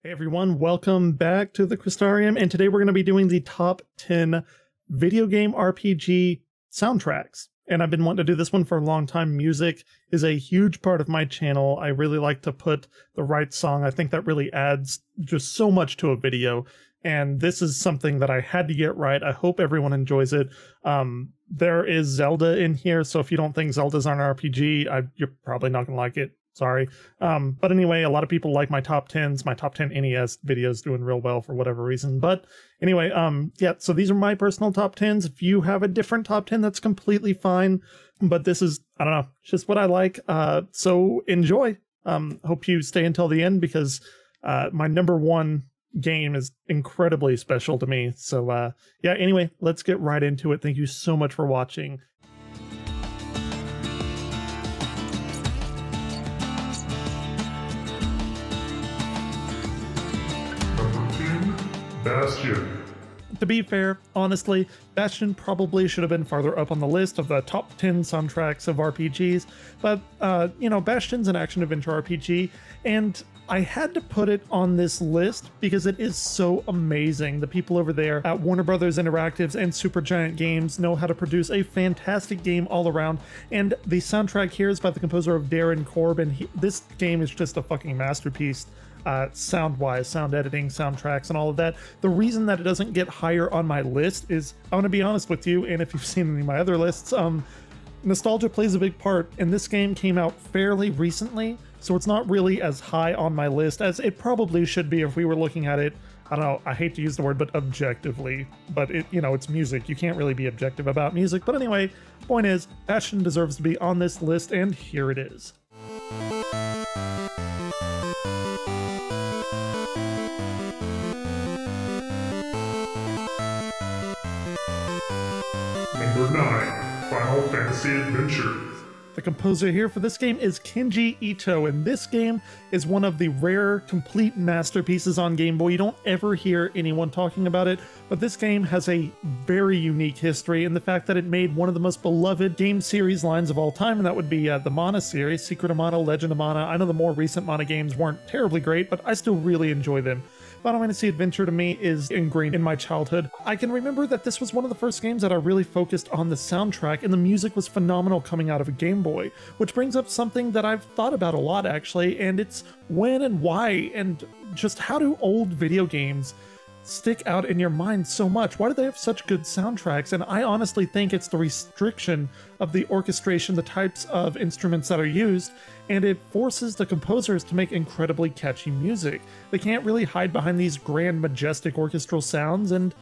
Hey everyone, welcome back to the Crystarium, and today we're going to be doing the top 10 video game RPG soundtracks. And I've been wanting to do this one for a long time. Music is a huge part of my channel. I really like to put the right song. I think that really adds just so much to a video. And this is something that I had to get right. I hope everyone enjoys it. There is Zelda in here, so if you don't think Zelda's an RPG, you're probably not going to like it. Sorry. But anyway, a lot of people like my top 10s. My top 10 NES videos doing real well for whatever reason. But anyway, yeah, so these are my personal top 10s. If you have a different top 10, that's completely fine. But this is, I don't know, just what I like. So enjoy. Hope you stay until the end because my number one game is incredibly special to me. So yeah, anyway, let's get right into it. Thank you so much for watching. Bastion. To be fair, honestly, Bastion probably should have been farther up on the list of the top 10 soundtracks of RPGs, but, you know, Bastion's an action-adventure RPG, and I had to put it on this list because it is so amazing. The people over there at Warner Brothers Interactives and Supergiant Games know how to produce a fantastic game all around, and the soundtrack here is by the composer of Darren Korb, and this game is just a fucking masterpiece. Sound-wise, sound editing, soundtracks, and all of that. The reason that it doesn't get higher on my list is, I want to be honest with you, and if you've seen any of my other lists, nostalgia plays a big part, and this game came out fairly recently, so it's not really as high on my list as it probably should be if we were looking at it, I don't know, I hate to use the word, but objectively. But it, you know, it's music. You can't really be objective about music. But anyway, point is, Bastion deserves to be on this list, and here it is. Number 9, Final Fantasy Adventure. The composer here for this game is Kenji Ito, and this game is one of the rare, complete masterpieces on Game Boy. You don't ever hear anyone talking about it, but this game has a very unique history in the fact that it made one of the most beloved game series lines of all time, and that would be the Mana series, Secret of Mana, Legend of Mana. I know the more recent Mana games weren't terribly great, but I still really enjoy them. Final Fantasy Adventure to me is ingrained in my childhood. I can remember that this was one of the first games that I really focused on the soundtrack, and the music was phenomenal coming out of a Game Boy, which brings up something that I've thought about a lot actually, and it's when and why, and just how do old video games stick out in your mind so much? Why do they have such good soundtracks? And I honestly think it's the restriction of the orchestration, the types of instruments that are used, and it forces the composers to make incredibly catchy music. They can't really hide behind these grand, majestic orchestral sounds, and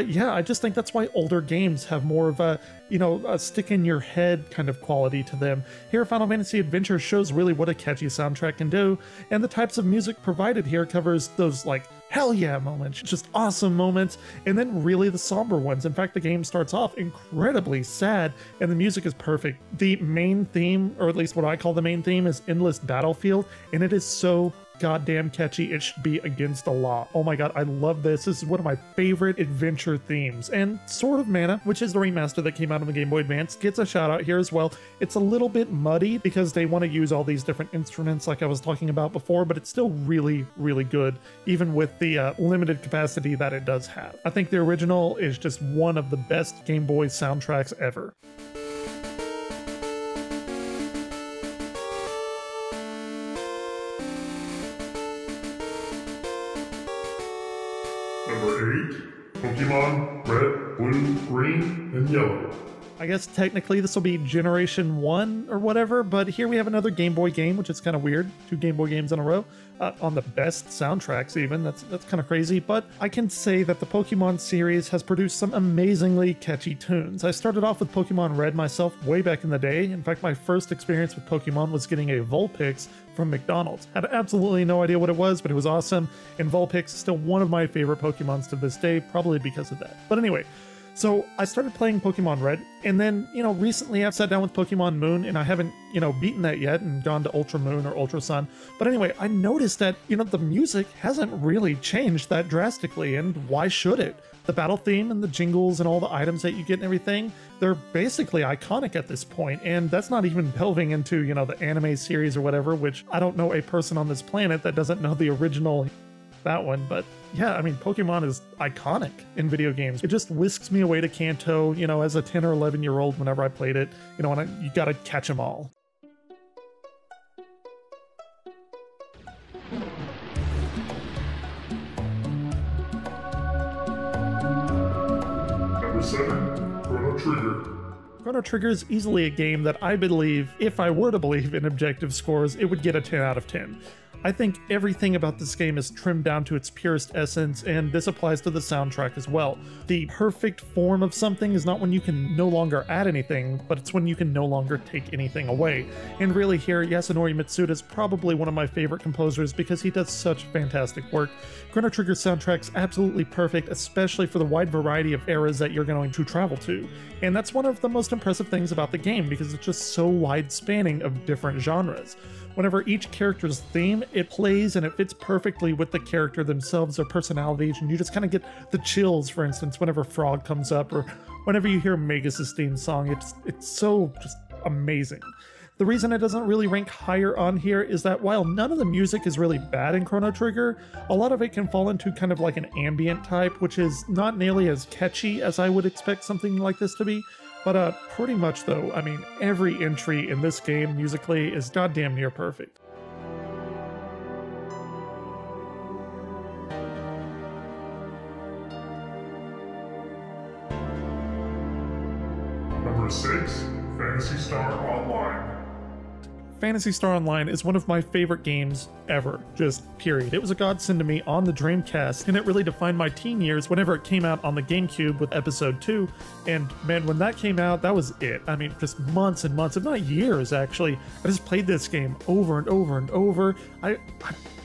yeah, I just think that's why older games have more of a, you know, a stick-in-your-head kind of quality to them. Here, Final Fantasy Adventure shows really what a catchy soundtrack can do, and the types of music provided here covers those, like, hell yeah moments, just awesome moments, and then really the somber ones. In fact, the game starts off incredibly sad, and the music is perfect. The main theme, or at least what I call the main theme, is Endless Battlefield, and it is so goddamn catchy, it should be against the law. Oh my god, I love this. This is one of my favorite adventure themes. And Sword of Mana, which is the remaster that came out on the Game Boy Advance, gets a shout out here as well. It's a little bit muddy because they want to use all these different instruments like I was talking about before, but it's still really, really good, even with the limited capacity that it does have. I think the original is just one of the best Game Boy soundtracks ever. Number 8, Pokemon Red, Blue, Green, and Yellow. I guess technically this will be Generation 1 or whatever, but here we have another Game Boy game, which is kind of weird. 2 Game Boy games in a row, on the best soundtracks even. That's kind of crazy, but I can say that the Pokemon series has produced some amazingly catchy tunes. I started off with Pokemon Red myself way back in the day. In fact, my first experience with Pokemon was getting a Vulpix from McDonald's. Had absolutely no idea what it was, but it was awesome, and Vulpix is still one of my favorite Pokemons to this day, probably because of that. But anyway, so I started playing Pokemon Red, and then, you know, recently I've sat down with Pokemon Moon, and I haven't, you know, beaten that yet and gone to Ultra Moon or Ultra Sun. But anyway, I noticed that, you know, the music hasn't really changed that drastically, and why should it? The battle theme and the jingles and all the items that you get and everything, they're basically iconic at this point, and that's not even delving into, you know, the anime series or whatever, which I don't know a person on this planet that doesn't know the original that one. But yeah, I mean, Pokemon is iconic in video games. It just whisks me away to Kanto, you know, as a 10 or 11-year-old whenever I played it. You know, and you gotta catch them all. Number 7, Chrono Trigger. Chrono Trigger is easily a game that I believe, if I were to believe in objective scores, it would get a 10 out of 10. I think everything about this game is trimmed down to its purest essence, and this applies to the soundtrack as well. The perfect form of something is not when you can no longer add anything, but it's when you can no longer take anything away. And really here, Yasunori Mitsuda is probably one of my favorite composers because he does such fantastic work. Chrono Trigger's soundtrack's absolutely perfect, especially for the wide variety of eras that you're going to travel to. And that's one of the most impressive things about the game, because it's just so wide-spanning of different genres. Whenever each character's theme, it plays and it fits perfectly with the character themselves, their personalities, and you just kind of get the chills, for instance, whenever Frog comes up, or whenever you hear Magus' theme song. It's so just amazing. The reason it doesn't really rank higher on here is that while none of the music is really bad in Chrono Trigger, a lot of it can fall into kind of like an ambient type, which is not nearly as catchy as I would expect something like this to be. But pretty much though, I mean, every entry in this game musically is goddamn near perfect. Number 6, Phantasy Star Online. Phantasy Star Online is one of my favorite games ever, just period. It was a godsend to me on the Dreamcast, and it really defined my teen years whenever it came out on the GameCube with Episode 2, and man, when that came out, that was it. I mean, just months and months, if not years actually, I just played this game over and over and over. I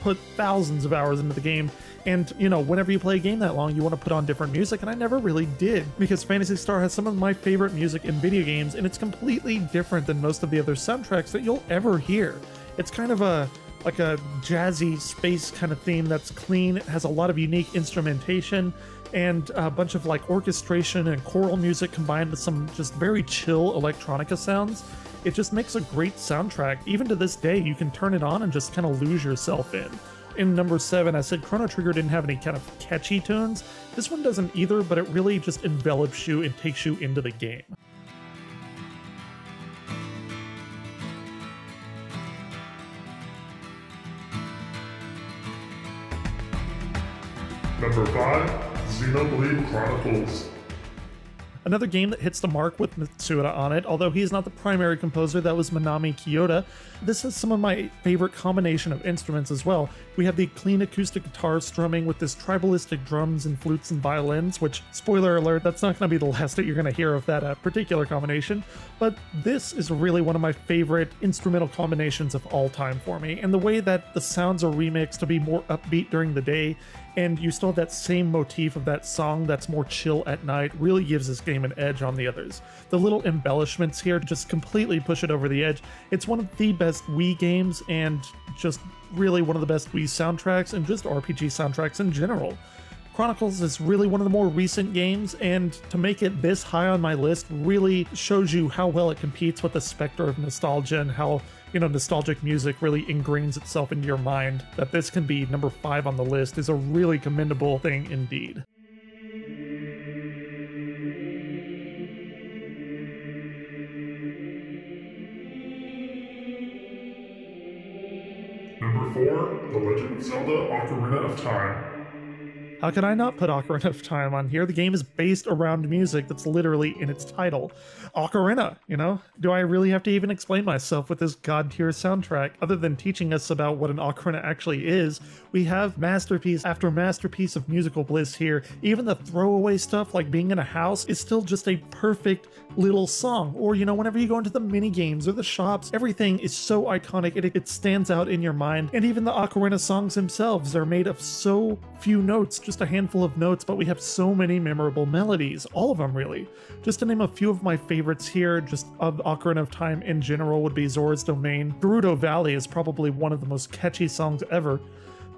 put thousands of hours into the game, and you know, whenever you play a game that long, you want to put on different music, and I never really did, because Phantasy Star has some of my favorite music in video games, and it's completely different than most of the other soundtracks that you'll ever hear. It's kind of like a jazzy space kind of theme that's clean. It has a lot of unique instrumentation and a bunch of like orchestration and choral music combined with some just very chill electronica sounds. It just makes a great soundtrack. Even to this day, you can turn it on and just kind of lose yourself in. In number 7, I said Chrono Trigger didn't have any kind of catchy tunes. This one doesn't either, but it really just envelops you and takes you into the game. Number 5, Xenoblade Chronicles. Another game that hits the mark with Mitsuda on it, although he's not the primary composer, that was Manami Kiyota. This is some of my favorite combination of instruments as well. We have the clean acoustic guitar strumming with this tribalistic drums and flutes and violins, which, spoiler alert, that's not going to be the last that you're going to hear of that particular combination. But this is really one of my favorite instrumental combinations of all time for me, and the way that the sounds are remixed to be more upbeat during the day, and you still have that same motif of that song that's more chill at night, really gives this game an edge on the others. The little embellishments here just completely push it over the edge. It's one of the best Wii games, and just really one of the best Wii soundtracks, and just RPG soundtracks in general. Chronicles is really one of the more recent games, and to make it this high on my list really shows you how well it competes with the specter of nostalgia, and how, you know, nostalgic music really ingrains itself into your mind. That this can be number 5 on the list is a really commendable thing indeed. Number 4, The Legend of Zelda Ocarina of Time. How could I not put Ocarina of Time on here? The game is based around music that's literally in its title. Ocarina, you know? Do I really have to even explain myself with this god-tier soundtrack? Other than teaching us about what an ocarina actually is, we have masterpiece after masterpiece of musical bliss here. Even the throwaway stuff like being in a house is still just a perfect little song. Or, you know, whenever you go into the mini games or the shops, everything is so iconic, it stands out in your mind. And even the ocarina songs themselves are made of so few notes, just a handful of notes, but we have so many memorable melodies, all of them really. Just to name a few of my favorites here, just of Ocarina of Time in general, would be Zora's Domain. Gerudo Valley is probably one of the most catchy songs ever.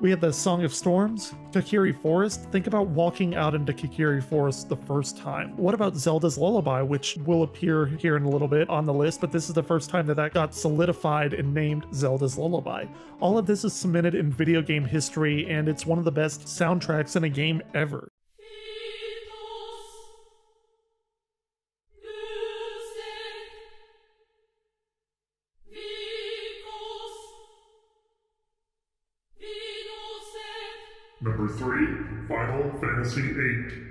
We had the Song of Storms, Kokiri Forest. Think about walking out into Kokiri Forest the first time. What about Zelda's Lullaby, which will appear here in a little bit on the list, but this is the first time that that got solidified and named Zelda's Lullaby. All of this is cemented in video game history, and it's one of the best soundtracks in a game ever. Number 3, Final Fantasy VIII.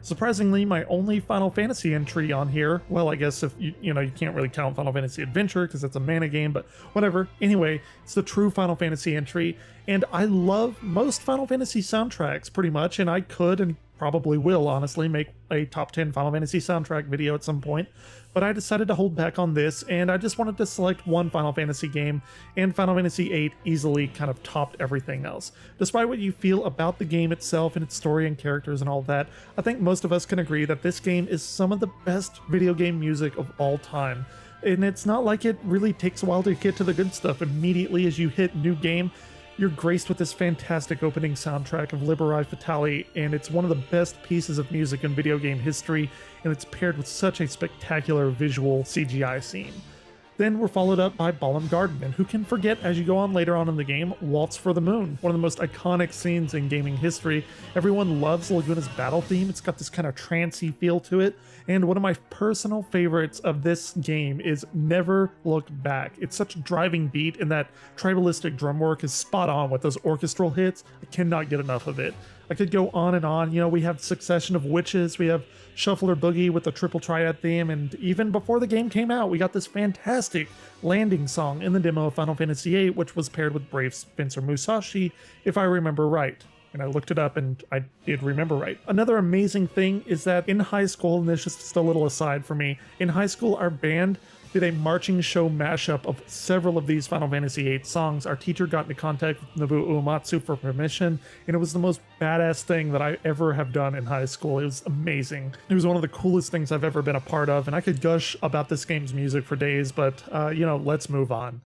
Surprisingly, my only Final Fantasy entry on here, well, I guess if you can't really count Final Fantasy Adventure because it's a mana game, but whatever. Anyway, it's the true Final Fantasy entry, and I love most Final Fantasy soundtracks pretty much, and I could and probably will honestly make a top 10 Final Fantasy soundtrack video at some point, but I decided to hold back on this, and I just wanted to select one Final Fantasy game, and Final Fantasy VIII easily kind of topped everything else. Despite what you feel about the game itself and its story and characters and all that, I think most of us can agree that this game is some of the best video game music of all time. And it's not like it really takes a while to get to the good stuff. Immediately as you hit new game, you're graced with this fantastic opening soundtrack of Liberi Fatali, and it's one of the best pieces of music in video game history, and it's paired with such a spectacular visual CGI scene. Then we're followed up by Balamb Garden, and who can forget, as you go on later on in the game, Waltz for the Moon, one of the most iconic scenes in gaming history. Everyone loves Laguna's battle theme. It's got this kind of trancey feel to it, and one of my personal favorites of this game is Never Look Back. It's such a driving beat, and that tribalistic drum work is spot on with those orchestral hits. I cannot get enough of it. I could go on and on. You know, we have Succession of Witches, we have Shuffler Boogie with the Triple Triad theme, and even before the game came out, we got this fantastic landing song in the demo of Final Fantasy VIII, which was paired with Brave Spencer Musashi, if I remember right. And I looked it up and I did remember right. Another amazing thing is that in high school, and this is just a little aside for me, in high school our band did a marching show mashup of several of these Final Fantasy VIII songs. Our teacher got into contact with Nobuo Uematsu for permission, and it was the most badass thing that I ever have done in high school. It was amazing. It was one of the coolest things I've ever been a part of, and I could gush about this game's music for days, but let's move on.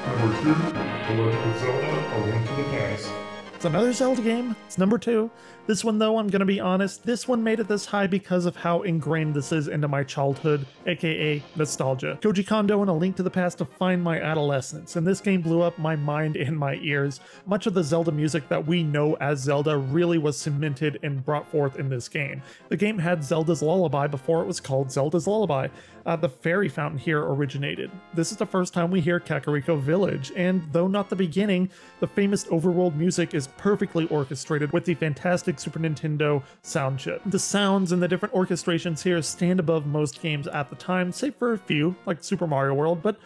Number 2, The Legend of Zelda: A Link to the Past. It's another Zelda game. It's number 2. This one, though, I'm gonna be honest, this one made it this high because of how ingrained this is into my childhood, aka nostalgia. Koji Kondo and A Link to the Past defined my adolescence, and this game blew up my mind and my ears. Much of the Zelda music that we know as Zelda really was cemented and brought forth in this game. The game had Zelda's Lullaby before it was called Zelda's Lullaby. The fairy fountain here originated. This is the first time we hear Kakariko Village, and though not the beginning, the famous overworld music is perfectly orchestrated with the fantastic Super Nintendo sound chip. The sounds and the different orchestrations here stand above most games at the time, save for a few, like Super Mario World, but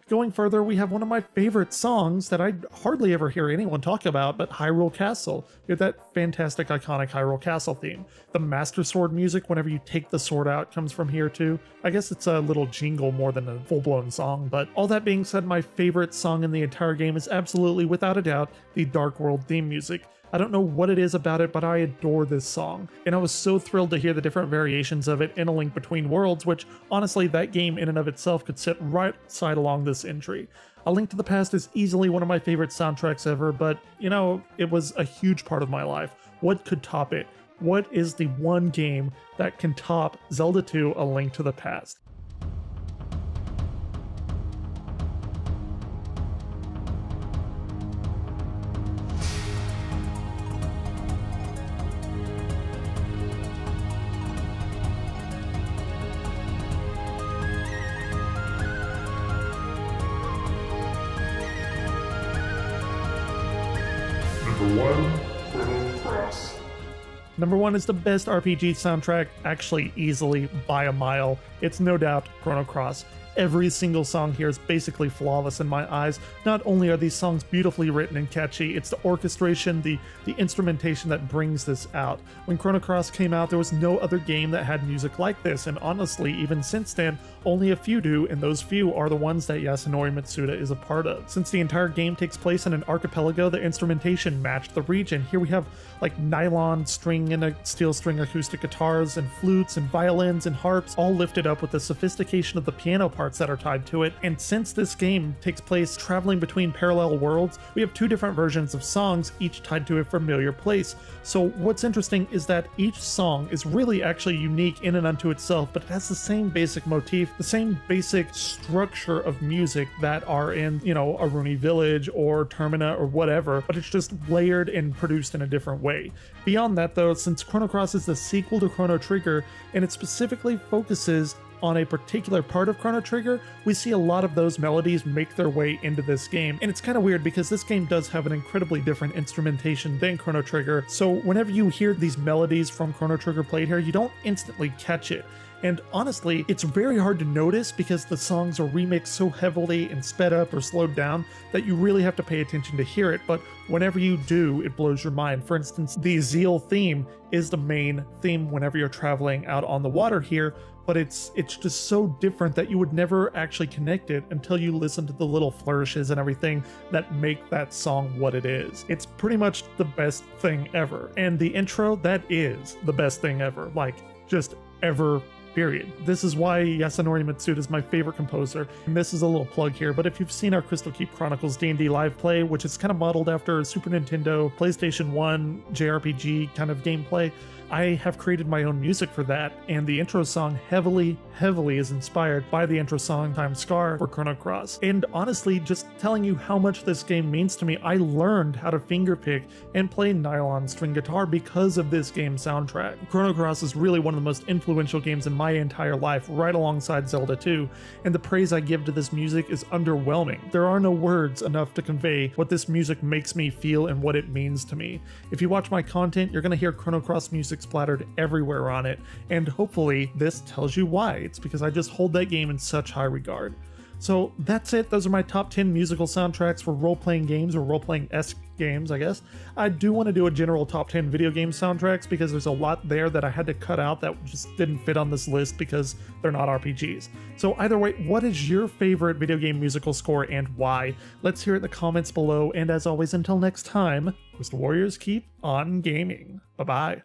going further, we have one of my favorite songs that I hardly ever hear anyone talk about, but Hyrule Castle. You have that fantastic, iconic Hyrule Castle theme. The Master Sword music, whenever you take the sword out, comes from here too. I guess it's a little jingle more than a full-blown song, but all that being said, my favorite song in the entire game is absolutely, without a doubt, the Dark World theme music. I don't know what it is about it, but I adore this song, and I was so thrilled to hear the different variations of it in A Link Between Worlds, which honestly that game in and of itself could sit right side along this entry. A Link to the Past is easily one of my favorite soundtracks ever, but it was a huge part of my life. What could top it? What is the one game that can top Zelda 2: A Link to the Past? Number 1, Chrono Cross. Number 1 is the best RPG soundtrack, actually easily by a mile. It's no doubt Chrono Cross. every single song here is basically flawless in my eyes. Not only are these songs beautifully written and catchy, it's the orchestration, the instrumentation that brings this out. When Chrono Cross came out, there was no other game that had music like this, and honestly, even since then, only a few do, and those few are the ones that Yasunori Mitsuda is a part of. Since the entire game takes place in an archipelago, the instrumentation matched the region. Here we have like nylon string and steel string acoustic guitars and flutes and violins and harps, all lifted up with the sophistication of the piano parts that are tied to it. And since this game takes place traveling between parallel worlds, we have two different versions of songs, each tied to a familiar place. So what's interesting is that each song is really actually unique in and unto itself, but it has the same basic motif, the same basic structure of music that are in, you know, Aruni Village or Termina or whatever, but it's just layered and produced in a different way. Beyond that though, since Chrono Cross is the sequel to Chrono Trigger, and it specifically focuses on a particular part of Chrono Trigger, we see a lot of those melodies make their way into this game. And it's kind of weird because this game does have an incredibly different instrumentation than Chrono Trigger, so whenever you hear these melodies from Chrono Trigger played here, you don't instantly catch it. And honestly, it's very hard to notice because the songs are remixed so heavily and sped up or slowed down that you really have to pay attention to hear it, but whenever you do, it blows your mind. For instance, the Zeal theme is the main theme whenever you're traveling out on the water here, but it's just so different that you would never actually connect it until you listen to the little flourishes and everything that make that song what it is. It's pretty much the best thing ever. And the intro, that is the best thing ever. Like, just ever. Period. This is why Yasunori Mitsuda is my favorite composer, and this is a little plug here, but if you've seen our Crystal Keep Chronicles D&D live play, which is kind of modeled after Super Nintendo, PlayStation 1 JRPG kind of gameplay, I have created my own music for that, and the intro song heavily is inspired by the intro song Time Scar for Chrono Cross. And honestly, just telling you how much this game means to me, I learned how to fingerpick and play nylon string guitar because of this game's soundtrack. Chrono Cross is really one of the most influential games in my entire life, right alongside Zelda 2, and the praise I give to this music is underwhelming. There are no words enough to convey what this music makes me feel and what it means to me. If you watch my content, you're gonna hear Chrono Cross music splattered everywhere on it, and hopefully this tells you why. It's because I just hold that game in such high regard. So that's it. Those are my top 10 musical soundtracks for role-playing games, or role-playing-esque games, I guess. I do want to do a general top 10 video game soundtracks because there's a lot there that I had to cut out that just didn't fit on this list because they're not RPGs. So either way, what is your favorite video game musical score and why? Let's hear it in the comments below, and as always, until next time, Crystal Warriors, keep on gaming. Bye-bye.